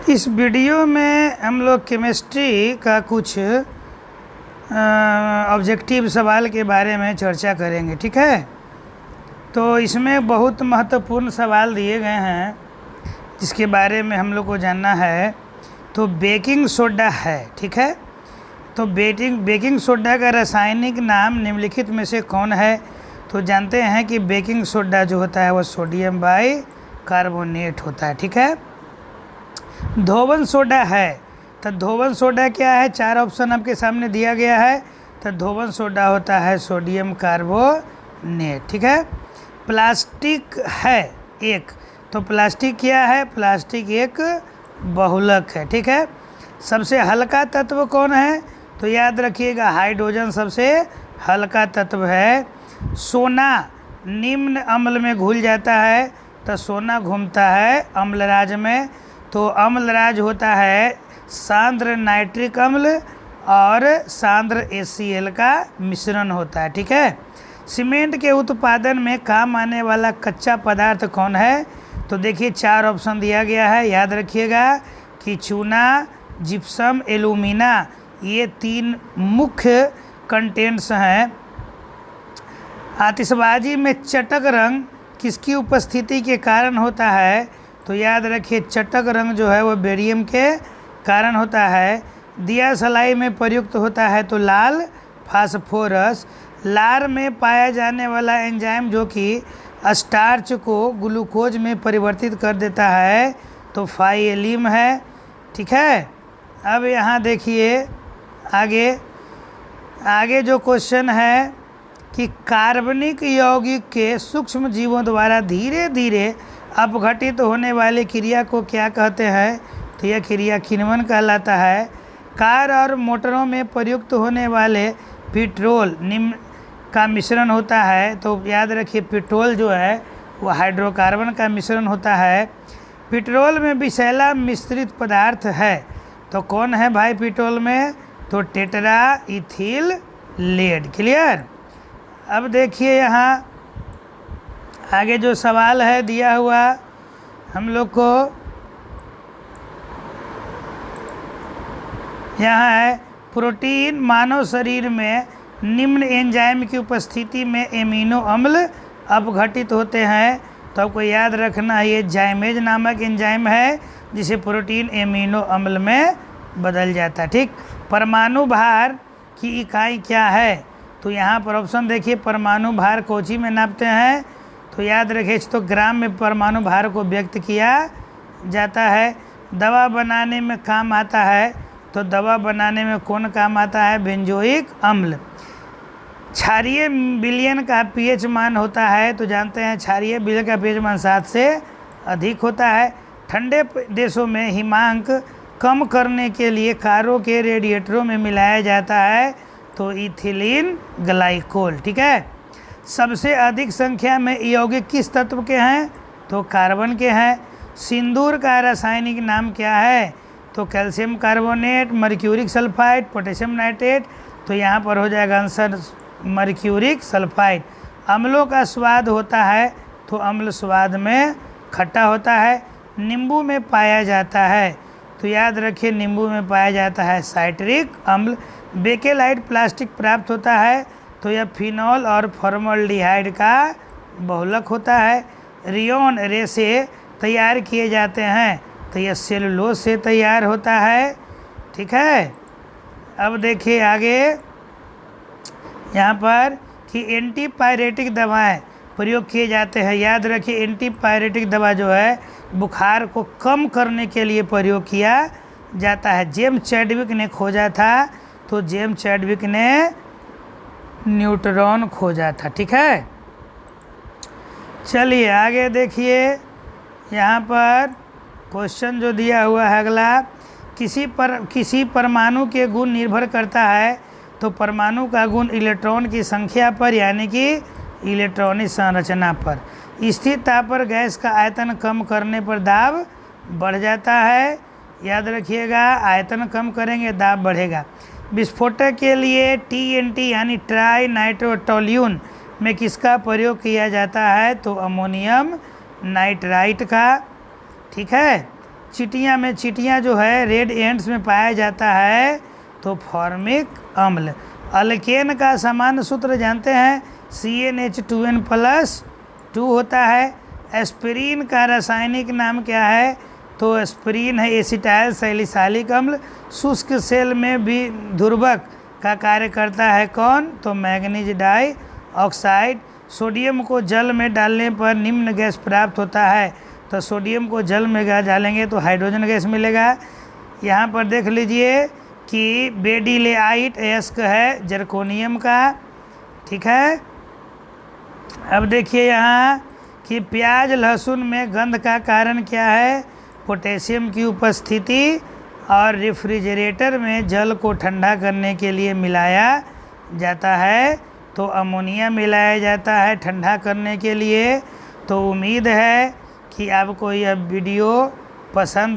इस वीडियो में हम लोग केमिस्ट्री का कुछ ऑब्जेक्टिव सवाल के बारे में चर्चा करेंगे, ठीक है। तो इसमें बहुत महत्वपूर्ण सवाल दिए गए हैं जिसके बारे में हम लोग को जानना है। तो बेकिंग सोडा है, ठीक है। तो बेकिंग सोडा का रासायनिक नाम निम्नलिखित में से कौन है? तो जानते हैं कि बेकिंग सोडा जो होता है वह सोडियम बाई कार्बोनेट होता है, ठीक है। धोवन सोडा है, तो धोवन सोडा क्या है? चार ऑप्शन आपके सामने दिया गया है। तो धोवन सोडा होता है सोडियम कार्बोनेट, ठीक है। प्लास्टिक है एक, तो प्लास्टिक क्या है? प्लास्टिक एक बहुलक है, ठीक है। सबसे हल्का तत्व कौन है? तो याद रखिएगा हाइड्रोजन सबसे हल्का तत्व है। सोना निम्न अम्ल में घुल जाता है, तो सोना घूमता है अम्लराज में। तो अम्लराज होता है सांद्र नाइट्रिक अम्ल और सांद्र HCl का मिश्रण होता है, ठीक है। सीमेंट के उत्पादन में काम आने वाला कच्चा पदार्थ कौन है? तो देखिए चार ऑप्शन दिया गया है, याद रखिएगा कि चूना, जिप्सम, एल्यूमिना, ये तीन मुख्य कंटेंट्स हैं। आतिशबाजी में चटक रंग किसकी उपस्थिति के कारण होता है? तो याद रखिए चटक रंग जो है वो बेरियम के कारण होता है। दिया सलाई में प्रयुक्त होता है तो लाल फास्फोरस। लार में पाया जाने वाला एंजाइम जो कि स्टार्च को ग्लूकोज में परिवर्तित कर देता है तो फाइलिम है, ठीक है। अब यहाँ देखिए आगे जो क्वेश्चन है कि कार्बनिक यौगिक के सूक्ष्म जीवों द्वारा धीरे धीरे अपघटित होने वाली क्रिया को क्या कहते हैं? तो यह क्रिया किण्वन कहलाता है। कार और मोटरों में प्रयुक्त होने वाले पेट्रोल निम्न का मिश्रण होता है, तो याद रखिए पेट्रोल जो है वो हाइड्रोकार्बन का मिश्रण होता है। पेट्रोल में विषैला मिश्रित पदार्थ है, तो कौन है भाई पेट्रोल में? तो टेट्रा इथिल लेड, क्लियर। अब देखिए यहाँ आगे जो सवाल है दिया हुआ हम लोग को, यहाँ है प्रोटीन मानव शरीर में निम्न एंजाइम की उपस्थिति में एमिनो अम्ल अपघटित होते हैं। तो आपको याद रखना है ये जाइमेज नामक एंजाइम है जिसे प्रोटीन एमिनो अम्ल में बदल जाता है, ठीक। परमाणु भार की इकाई क्या है? तो यहाँ पर ऑप्शन देखिए परमाणु भार कोची में नापते हैं? तो याद रखिए तो ग्राम में परमाणु भार को व्यक्त किया जाता है। दवा बनाने में काम आता है, तो दवा बनाने में कौन काम आता है? बेंजोइक अम्ल। क्षारीय विलयन का pH मान होता है, तो जानते हैं क्षारीय विलयन का pH मान 7 से अधिक होता है। ठंडे देशों में हिमांक कम करने के लिए कारों के रेडिएटरों में मिलाया जाता है, तो इथिलीन ग्लाइकोल, ठीक है। सबसे अधिक संख्या में यौगिक किस तत्व के हैं? तो कार्बन के हैं। सिंदूर का रासायनिक नाम क्या है? तो calcium carbonate, mercuric sulphide, potassium nitrate. तो यहाँ पर हो जाएगा आंसर मर्क्यूरिक सल्फाइड। अम्लों का स्वाद होता है, तो अम्ल स्वाद में खट्टा होता है। नींबू में पाया जाता है, तो याद रखिए नींबू में पाया जाता है साइट्रिक अम्ल। बेकेलाइट प्लास्टिक प्राप्त होता है, तो यह फिनॉल और फॉर्मल्डिहाइड का बहुलक होता है। रियोन रेसे तैयार किए जाते हैं, तो यह सेलुलोज से तैयार होता है, ठीक है। अब देखिए आगे यहाँ पर कि एंटीपायरेटिक दवाएं प्रयोग किए जाते हैं। याद रखिए एंटीपायरेटिक दवा जो है बुखार को कम करने के लिए प्रयोग किया जाता है। जेम्स चैडविक ने खोजा था, तो जेम्स चैडविक ने न्यूट्रॉन खोजा था, ठीक है। चलिए आगे देखिए यहाँ पर क्वेश्चन जो दिया हुआ है अगला, किसी परमाणु के गुण निर्भर करता है, तो परमाणु का गुण इलेक्ट्रॉन की संख्या पर यानी कि इलेक्ट्रॉनिक संरचना पर। स्थिर ताप पर गैस का आयतन कम करने पर दाब बढ़ जाता है, याद रखिएगा आयतन कम करेंगे दाब बढ़ेगा। विस्फोटक के लिए TNT यानी ट्राई नाइट्रोटोल्यून में किसका प्रयोग किया जाता है? तो अमोनियम नाइट्राइट का, ठीक है। चींटियाँ में चींटियाँ जो है रेड एंट्स में पाया जाता है तो फॉर्मिक अम्ल। अल्केन का सामान्य सूत्र जानते हैं CnH2n+2 होता है। एस्पिरिन का रासायनिक नाम क्या है? तो एस्पिरिन है एसिटाइल सैलिसाइलिक अम्ल। शुष्क सेल में भी ध्रुवक का कार्य करता है कौन? तो मैग्नीज डाइऑक्साइड। सोडियम को जल में डालने पर निम्न गैस प्राप्त होता है। तो सोडियम को जल में डालेंगे तो हाइड्रोजन गैस मिलेगा। यहाँ पर देख लीजिए कि बेडिलेआइट अयस्क है जर्कोनियम का, ठीक है। अब देखिए यहाँ कि प्याज लहसुन में गंध का कारण क्या है? पोटेशियम की उपस्थिति। और रेफ्रिजरेटर में जल को ठंडा करने के लिए मिलाया जाता है तो अमोनिया मिलाया जाता है ठंडा करने के लिए। तो उम्मीद है कि आपको यह वीडियो पसंद